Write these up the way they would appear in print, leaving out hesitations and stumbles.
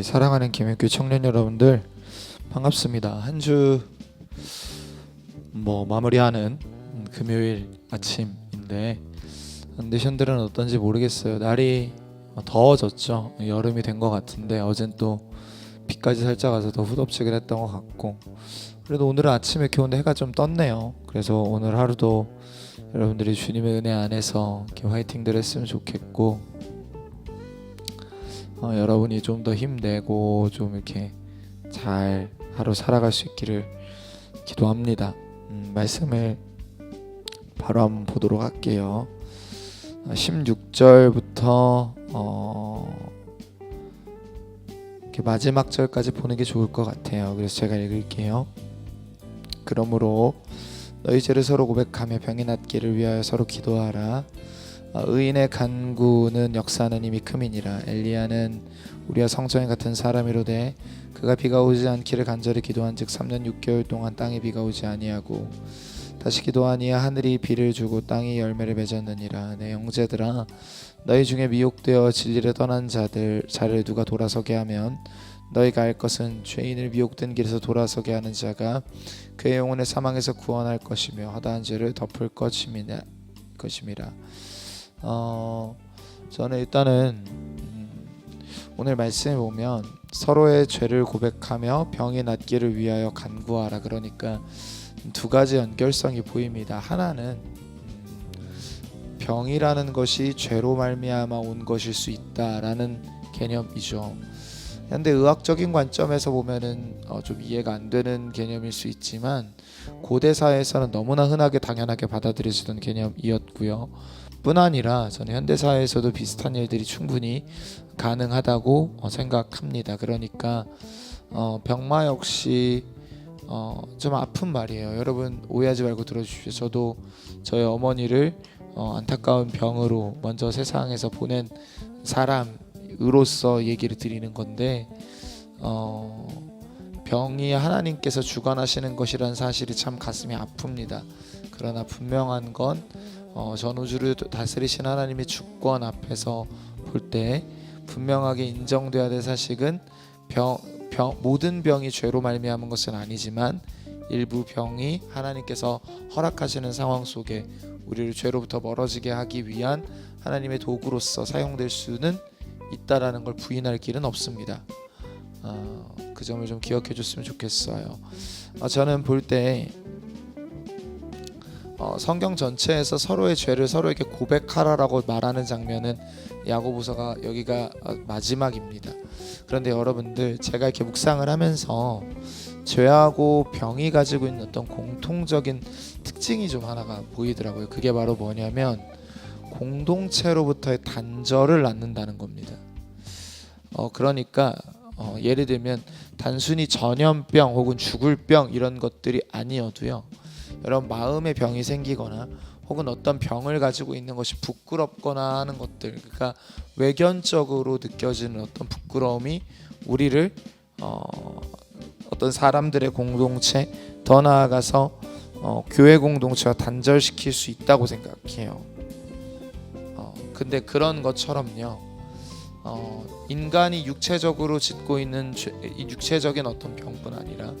사랑하는 김익규 청년 여러분들 반갑습니다. 한 주 마무리하는 금요일 아침인데 컨디션들은 어떤지 모르겠어요. 날이 더워졌죠. 여름이 된 것 같은데 어젠 또 비까지 살짝 와서 더 후덥지근했던 것 같고, 그래도 오늘은 아침에 이렇게 오는데 해가 좀 떴네요. 그래서 오늘 하루도 여러분들이 주님의 은혜 안에서 이렇게 화이팅들 했으면 좋겠고, 여러분이 좀 더 힘내고 좀 이렇게 잘 하루 살아갈 수 있기를 기도합니다. 말씀을 바로 한번 보도록 할게요. 16절부터 이렇게 마지막 절까지 보는 게 좋을 것 같아요. 그래서 제가 읽을게요. 그러므로 너희 죄를 서로 고백하며 병이 낫기를 위하여 서로 기도하라. 의인의 간구는 역사하는 힘이 큼이니라. 엘리야는 우리와 성전에 같은 사람이로되 그가 비가 오지 않기를 간절히 기도한즉 3년 6개월 동안 땅에 비가 오지 아니하고 다시 기도하니야 하늘이 비를 주고 땅이 열매를 맺었느니라. 내 형제들아, 너희 중에 미혹되어 진리를 떠난 자를 누가 돌아서게 하면 너희가 알 것은 죄인을 미혹된 길에서 돌아서게 하는 자가 그의 영혼을 사망에서 구원할 것이며 허다한 죄를 덮을 것임이라. 저는 일단은 오늘 말씀에 보면 서로의 죄를 고백하며 병이 낫기를 위하여 간구하라. 그러니까 두 가지 연결성이 보입니다. 하나는 병이라는 것이 죄로 말미암아 온 것일 수 있다라는 개념이죠. 근데 의학적인 관점에서 보면은 좀 이해가 안 되는 개념일 수 있지만 고대 사회에서는 너무나 흔하게 당연하게 받아들여지던 개념이었고요. 뿐 아니라 저는 현대 사회에서도 비슷한 일들이 충분히 가능하다고 생각합니다. 그러니까 병마 역시 좀 아픈 말이에요. 여러분 오해하지 말고 들어주십시오. 저도 저희 어머니를 안타까운 병으로 먼저 세상에서 보낸 사람으로서 얘기를 드리는 건데, 병이 하나님께서 주관하시는 것이라는 사실이 참 가슴이 아픕니다. 그러나 분명한 건 전우주를 다스리신 하나님의 주권 앞에서 볼 때 분명하게 인정돼야 될 사실은 모든 병이 죄로 말미암은 것은 아니지만 일부 병이 하나님께서 허락하시는 상황 속에 우리를 죄로부터 멀어지게 하기 위한 하나님의 도구로서 사용될 수는 있다라는 걸 부인할 길은 없습니다. 그 점을 좀 기억해 줬으면 좋겠어요. 저는 볼 때 성경 전체에서 서로의 죄를 서로에게 고백하라라고 말하는 장면은 야고보서가 여기가 마지막입니다. 그런데 여러분들, 제가 이렇게 묵상을 하면서 죄하고 병이 가지고 있는 어떤 공통적인 특징이 좀 하나가 보이더라고요. 그게 바로 뭐냐면 공동체로부터의 단절을 낳는다는 겁니다. 그러니까 예를 들면 단순히 전염병 혹은 죽을 병 이런 것들이 아니어도요, 여러분 마음의 병이 생기거나 혹은 어떤 병을 가지고 있는 것이 부끄럽거나 하는 것들, 그러니까 외견적으로 느껴지는 어떤 부끄러움이 우리를 어떤 사람들의 공동체, 더 나아가서 교회 공동체와 단절시킬 수 있다고 생각해요. 근데 그런 것처럼요, 인간이 육체적으로 짓고 있는 육체적인 어떤 병뿐 아니라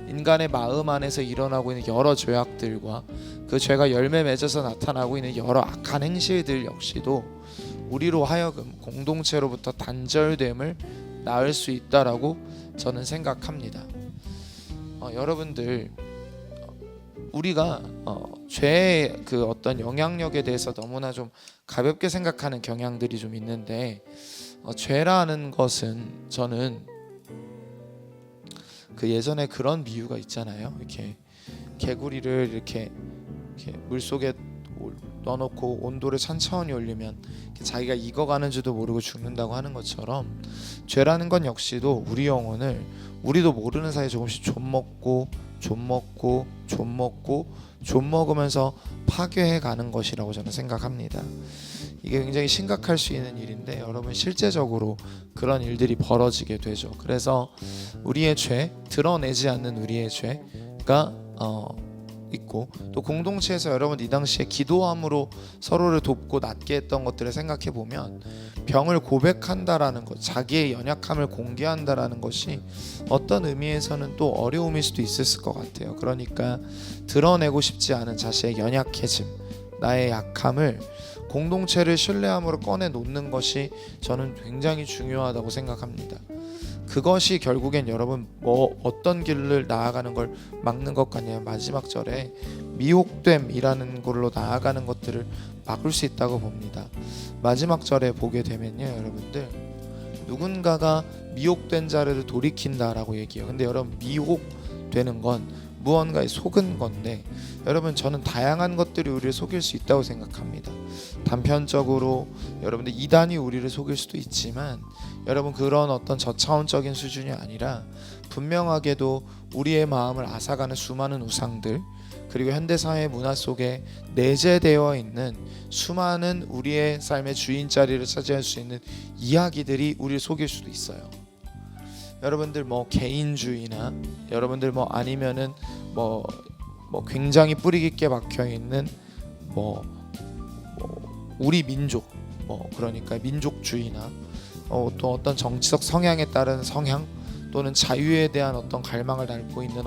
인간의 마음 안에서 일어나고 있는 여러 죄악들과 그 죄가 열매 맺어서 나타나고 있는 여러 악한 행실들 역시도 우리로 하여금 공동체로부터 단절됨을 낳을 수 있다라고 저는 생각합니다. 여러분들, 우리가 죄의 그 어떤 영향력에 대해서 너무나 좀 가볍게 생각하는 경향들이 좀 있는데, 죄라는 것은 저는 그 예전에 그런 비유가 있잖아요. 이렇게 개구리를 이렇게 물속에 넣어놓고 온도를 천천히 올리면 자기가 익어가는 줄도 모르고 죽는다고 하는 것처럼, 죄라는 건 역시도 우리 영혼을 우리도 모르는 사이에 조금씩 좀 먹으면서 파괴해 가는 것이라고 저는 생각합니다. 이게 굉장히 심각할 수 있는 일인데, 여러분 실제적으로 그런 일들이 벌어지게 되죠. 그래서 우리의 죄, 드러내지 않는 우리의 죄가 있고, 또 공동체에서 여러분 이 당시에 기도함으로 서로를 돕고 낫게 했던 것들을 생각해 보면, 병을 고백한다라는 것, 자기의 연약함을 공개한다라는 것이 어떤 의미에서는 또 어려움일 수도 있었을 것 같아요. 그러니까 드러내고 싶지 않은 자신의 연약해짐, 나의 약함을 공동체를 신뢰함으로 꺼내 놓는 것이 저는 굉장히 중요하다고 생각합니다. 그것이 결국엔 여러분 어떤 길을 나아가는 걸 막는 것 같냐면, 마지막 절에 미혹됨이라는 걸로 나아가는 것들을 막을 수 있다고 봅니다. 마지막 절에 보게 되면요, 여러분들, 누군가가 미혹된 자를 돌이킨다라고 얘기해요. 근데 여러분, 미혹되는 건 무언가에 속은 건데, 여러분, 저는 다양한 것들이 우리를 속일 수 있다고 생각합니다. 단편적으로 여러분들 이단이 우리를 속일 수도 있지만, 여러분, 그런 어떤 저차원적인 수준이 아니라 분명하게도 우리의 마음을 앗아가는 수많은 우상들, 그리고 현대사회 문화 속에 내재되어 있는 수많은 우리의 삶의 주인 자리를 차지할 수 있는 이야기들이 우리를 속일 수도 있어요. 여러분들 개인주의나 여러분들 아니면은 굉장히 뿌리 깊게 박혀 있는 우리 민족, 그러니까 민족주의나 또 어떤 정치적 성향에 따른 성향, 또는 자유에 대한 어떤 갈망을 담고 있는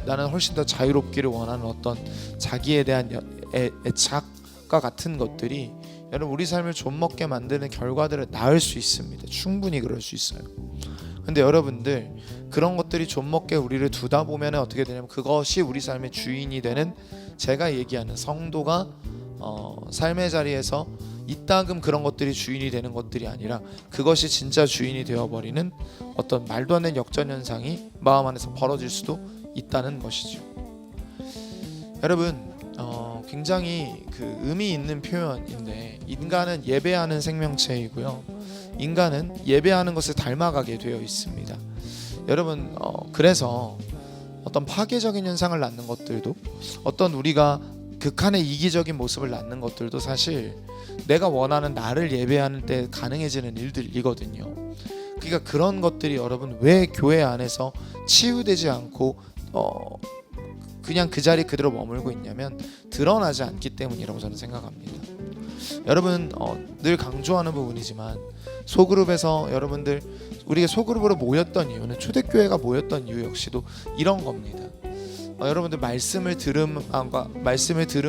나는 훨씬 더 자유롭기를 원하는 어떤 자기에 대한 애착과 같은 것들이 여러분 우리 삶을 좀먹게 만드는 결과들을 낳을 수 있습니다. 충분히 그럴 수 있어요. 근데 여러분들, 그런 것들이 좀먹게 우리를 두다 보면 어떻게 되냐면, 그것이 우리 삶의 주인이 되는, 제가 얘기하는 성도가 삶의 자리에서 이따금 그런 것들이 주인이 되는 것들이 아니라 그것이 진짜 주인이 되어버리는 어떤 말도 안 되는 역전현상이 마음 안에서 벌어질 수도 있다는 것이죠. 여러분, 굉장히 의미 있는 표현인데, 인간은 예배하는 생명체이고요, 인간은 예배하는 것을 닮아가게 되어 있습니다. 여러분, 그래서 어떤 파괴적인 현상을 낳는 것들도, 어떤 우리가 극한의 이기적인 모습을 낳는 것들도 사실 내가 원하는 나를 예배하는 때 가능해지는 일들이거든요. 그러니까 그런 것들이 여러분 왜 교회 안에서 치유되지 않고 그냥 그 자리 그대로 머물고 있냐면, 드러나지 않기 때문이라고 저는 생각합니다. 여러분, 늘 강조하는 부분이지만, 소그룹에서 여러분들, 우리가 소그룹으로 모였던 이유는, 초대교회가 모였던 이유 역시도 이런 겁니다. 여러분들 말씀을 들음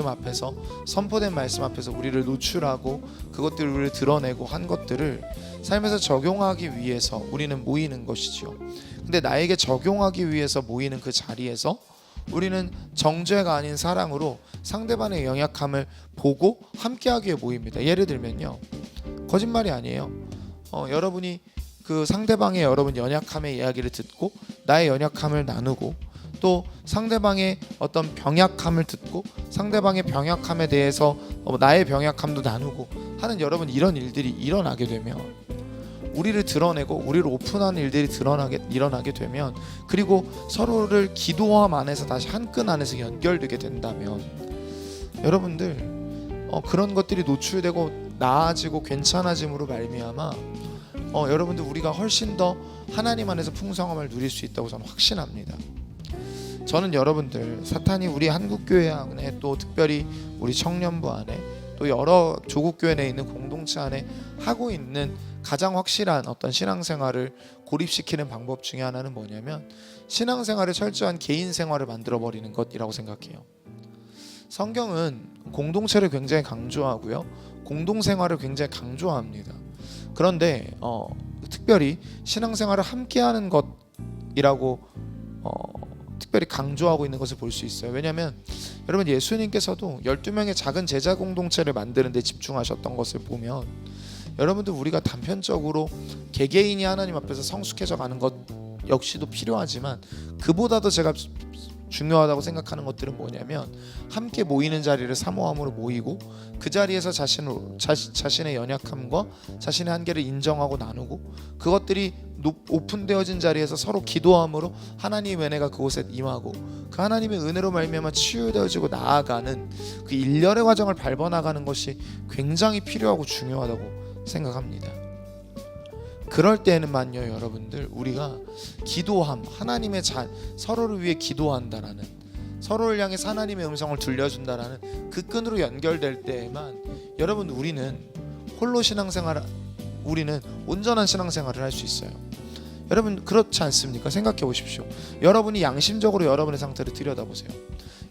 앞에서, 선포된 말씀 앞에서 우리를 노출하고 그것들을 우리를 드러내고 한 것들을 삶에서 적용하기 위해서 우리는 모이는 것이죠. 근데 나에게 적용하기 위해서 모이는 그 자리에서 우리는 정죄가 아닌 사랑으로 상대방의 연약함을 보고 함께하기 위해 모입니다. 예를 들면요, 거짓말이 아니에요. 여러분이 그 상대방의 여러분 연약함의 이야기를 듣고 나의 연약함을 나누고, 또 상대방의 어떤 병약함을 듣고 상대방의 병약함에 대해서 나의 병약함도 나누고 하는, 여러분, 이런 일들이 일어나게 되면, 우리를 드러내고 우리를 오픈하는 일들이 일어나게 되면, 그리고 서로를 기도함 안에서 다시 한 끈 안에서 연결되게 된다면, 여러분들 그런 것들이 노출되고 나아지고 괜찮아짐으로 말미암아 여러분들 우리가 훨씬 더 하나님 안에서 풍성함을 누릴 수 있다고 저는 확신합니다. 저는 여러분들, 사탄이 우리 한국교회 안에, 또 특별히 우리 청년부 안에, 또 여러 조국교회 내에 있는 공동체 안에 하고 있는 가장 확실한 어떤 신앙생활을 고립시키는 방법 중에 하나는 뭐냐면, 신앙생활을 철저한 개인생활을 만들어버리는 것이라고 생각해요. 성경은 공동체를 굉장히 강조하고요, 공동생활을 굉장히 강조합니다. 그런데 특별히 신앙생활을 함께하는 것이라고 특별히 강조하고 있는 것을 볼 수 있어요. 왜냐하면 여러분, 예수님께서도 12명의 작은 제자 공동체를 만드는 데 집중하셨던 것을 보면, 여러분들 우리가 단편적으로 개개인이 하나님 앞에서 성숙해져 가는 것 역시도 필요하지만, 그보다도 제가 중요하다고 생각하는 것들은 뭐냐면, 함께 모이는 자리를 사모함으로 모이고 그 자리에서 자신의 연약함과 자신의 한계를 인정하고 나누고, 그것들이 오픈되어진 자리에서 서로 기도함으로 하나님의 은혜가 그곳에 임하고, 그 하나님의 은혜로 말미암아 치유되어지고 나아가는 그 일련의 과정을 밟아나가는 것이 굉장히 필요하고 중요하다고 생각합니다. 그럴 때는만요, 여러분들, 우리가 기도함, 하나님의 서로를 위해 기도한다라는, 서로를 향해 하나님의 음성을 들려준다라는 그 끈으로 연결될 때에만 여러분 우리는 우리는 온전한 신앙생활을 할 수 있어요. 여러분 그렇지 않습니까? 생각해 보십시오. 여러분이 양심적으로 여러분의 상태를 들여다보세요.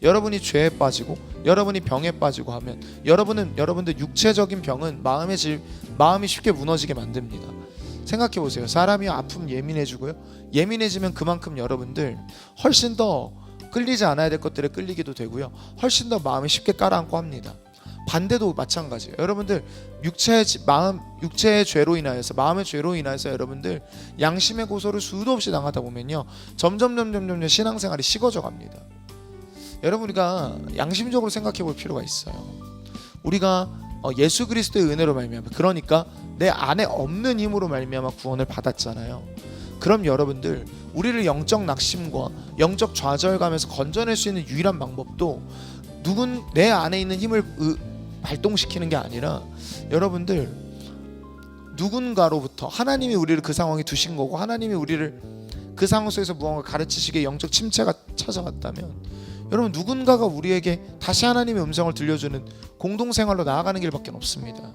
여러분이 죄에 빠지고 여러분이 병에 빠지고 하면 여러분들 육체적인 병은 마음이 쉽게 무너지게 만듭니다. 생각해 보세요. 사람이 아픔 예민해지고요. 예민해지면 그만큼 여러분들 훨씬 더 끌리지 않아야 될 것들에 끌리기도 되고요. 훨씬 더 마음이 쉽게 깔아앉고 합니다. 반대도 마찬가지예요. 여러분들 육체의 죄로 인하여서 마음의 죄로 인하여서 여러분들 양심의 고소를 수도 없이 당하다 보면요. 점점 신앙생활이 식어져 갑니다. 여러분 우리가 양심적으로 생각해 볼 필요가 있어요. 우리가 예수 그리스도의 은혜로 말미암아 그러니까 내 안에 없는 힘으로 말미암아 구원을 받았잖아요. 그럼 여러분들 우리를 영적 낙심과 영적 좌절감에서 건져낼 수 있는 유일한 방법도 내 안에 있는 힘을 발동시키는 게 아니라 여러분들 누군가로부터 하나님이 우리를 그 상황에 두신 거고 하나님이 우리를 그 상황 속에서 무언가 가르치시기에 영적 침체가 찾아왔다면 여러분 누군가가 우리에게 다시 하나님의 음성을 들려주는 공동생활로 나아가는 길밖에 없습니다.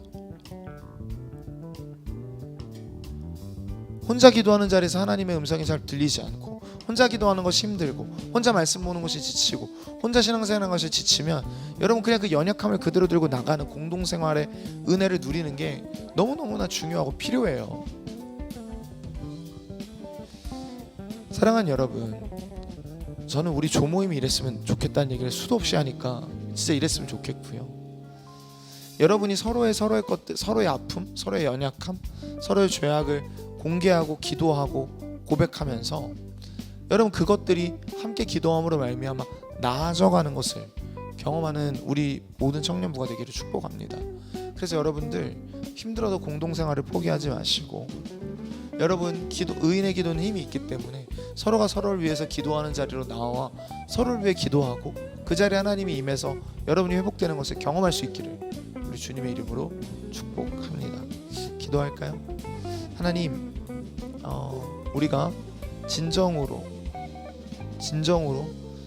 혼자 기도하는 자리에서 하나님의 음성이 잘 들리지 않고 혼자 기도하는 것이 힘들고 혼자 말씀 보는 것이 지치고 혼자 신앙생활하는 것이 지치면 여러분 그냥 그 연약함을 그대로 들고 나가는 공동생활의 은혜를 누리는 게 너무너무나 중요하고 필요해요. 사랑하는 여러분, 저는 우리 조모임이 이랬으면 좋겠다는 얘기를 수도 없이 하니까 진짜 이랬으면 좋겠고요. 여러분이 서로의 것들, 서로의 아픔, 서로의 연약함, 서로의 죄악을 공개하고 기도하고 고백하면서 여러분 그것들이 함께 기도함으로 말미암아 나아져가는 것을 경험하는 우리 모든 청년부가 되기를 축복합니다. 그래서 여러분들 힘들어도 공동생활을 포기하지 마시고 여러분 의인의 기도는 힘이 있기 때문에 서로가 서로를 위해서 기도하는 자리로 나와 서로를 위해 기도하고 그 자리에 하나님이 임해서 여러분이 회복되는 것을 경험할 수 있기를 우리 주님의 이름으로 축복합니다. 기도할까요? 하나님, 우리가 진정으로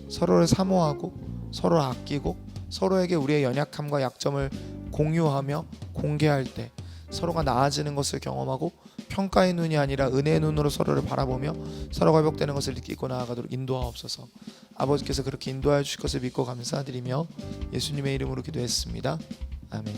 서로를 사모하고 서로를 아끼고 서로에게 우리의 연약함과 약점을 공유하며 공개할 때 서로가 나아지는 것을 경험하고 평가의 눈이 아니라 은혜의 눈으로 서로를 바라보며 서로가 회복되는 것을 느끼고 나아가도록 인도하옵소서. 아버지께서 그렇게 인도하여 주실 것을 믿고 감사드리며 예수님의 이름으로 기도했습니다. 아멘.